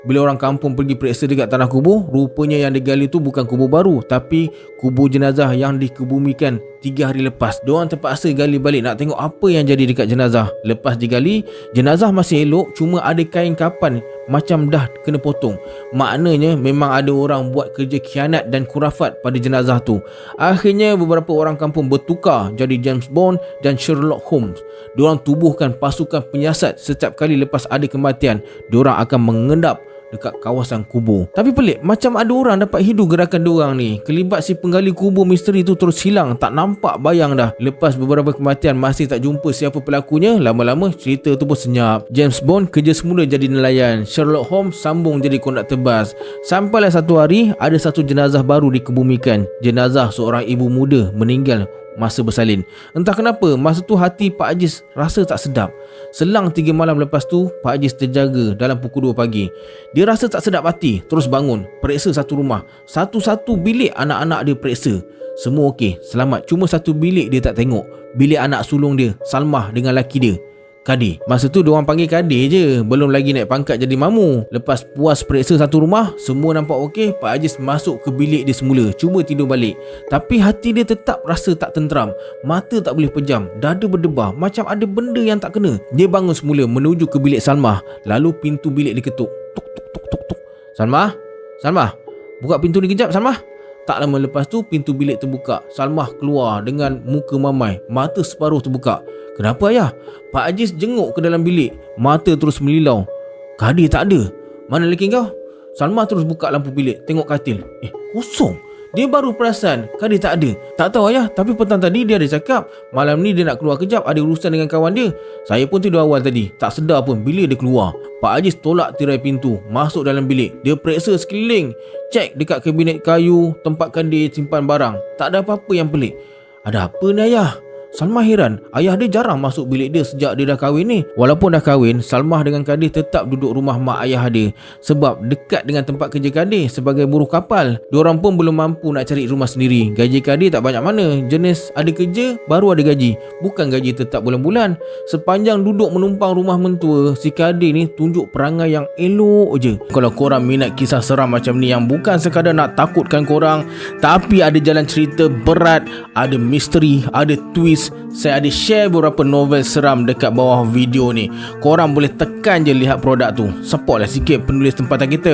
Bila orang kampung pergi periksa dekat tanah kubur, rupanya yang digali tu bukan kubur baru, tapi kubur jenazah yang dikebumikan 3 hari lepas. Diorang terpaksa gali balik nak tengok apa yang jadi dekat jenazah. Lepas digali, jenazah masih elok, cuma ada kain kapan macam dah kena potong. Maknanya memang ada orang buat kerja khianat dan kurafat pada jenazah tu. Akhirnya beberapa orang kampung bertukar jadi James Bond dan Sherlock Holmes. Diorang tubuhkan pasukan penyiasat. Setiap kali lepas ada kematian, diorang akan mengendap dekat kawasan kubur. Tapi pelik, macam ada orang dapat hidu gerakan diorang ni. Kelibat si penggali kubur misteri tu terus hilang, tak nampak bayang dah. Lepas beberapa kematian masih tak jumpa siapa pelakunya, lama-lama cerita tu pun senyap. James Bond kerja semula jadi nelayan, Sherlock Holmes sambung jadi konduktor bas. Sampailah satu hari ada satu jenazah baru dikebumikan. Jenazah seorang ibu muda meninggal masa bersalin. Entah kenapa masa tu hati Pak Ajis rasa tak sedap. Selang 3 malam lepas tu, Pak Ajis terjaga dalam pukul 2 pagi. Dia rasa tak sedap hati, terus bangun, periksa satu rumah. Satu-satu bilik anak-anak dia periksa. Semua okey, selamat. Cuma satu bilik dia tak tengok. Bilik anak sulung dia, Salmah dengan laki dia, Kadir. Masa tu diorang panggil Kadir je, belum lagi naik pangkat jadi mamu. Lepas puas periksa satu rumah, semua nampak okey, Pak Ajis masuk ke bilik dia semula, cuba tidur balik. Tapi hati dia tetap rasa tak tenteram. Mata tak boleh pejam, dada berdebar, macam ada benda yang tak kena. Dia bangun semula menuju ke bilik Salmah. Lalu pintu bilik diketuk. Tuk tuk tuk tuk tuk. Salmah? Salmah? Buka pintu ni kejap, Salmah. Tak lama lepas tu pintu bilik terbuka. Salmah keluar dengan muka mamai, mata separuh terbuka. Kenapa ayah? Pak Ajis jenguk ke dalam bilik, mata terus melilau. Kadir tak ada. Mana lelaki kau? Salmah terus buka lampu bilik, tengok katil. Kosong. Dia baru perasan Kadir tak ada. Tak tahu ayah, tapi petang tadi dia ada cakap malam ni dia nak keluar kejap, ada urusan dengan kawan dia. Saya pun tidur awal tadi, tak sedar pun bila dia keluar. Pak Ajis tolak tirai pintu, masuk dalam bilik. Dia periksa sekeliling, cek dekat kabinet kayu, tempat Kadir simpan barang. Tak ada apa-apa yang pelik. Ada apa ni ayah? Salmah heran, ayah dia jarang masuk bilik dia sejak dia dah kahwin ni. Walaupun dah kahwin, Salmah dengan Kadir tetap duduk rumah mak ayah dia, sebab dekat dengan tempat kerja Kadir sebagai buruh kapal. Diorang pun belum mampu nak cari rumah sendiri. Gaji Kadir tak banyak mana, jenis ada kerja baru ada gaji, bukan gaji tetap bulan-bulan. Sepanjang duduk menumpang rumah mentua, si Kadir ni tunjuk perangai yang elok je. Kalau korang minat kisah seram macam ni yang bukan sekadar nak takutkan korang, tapi ada jalan cerita berat, ada misteri, ada twist, saya ada share beberapa novel seram dekat bawah video ni. Korang boleh tekan je lihat produk tu. Supportlah sikit penulis tempatan kita.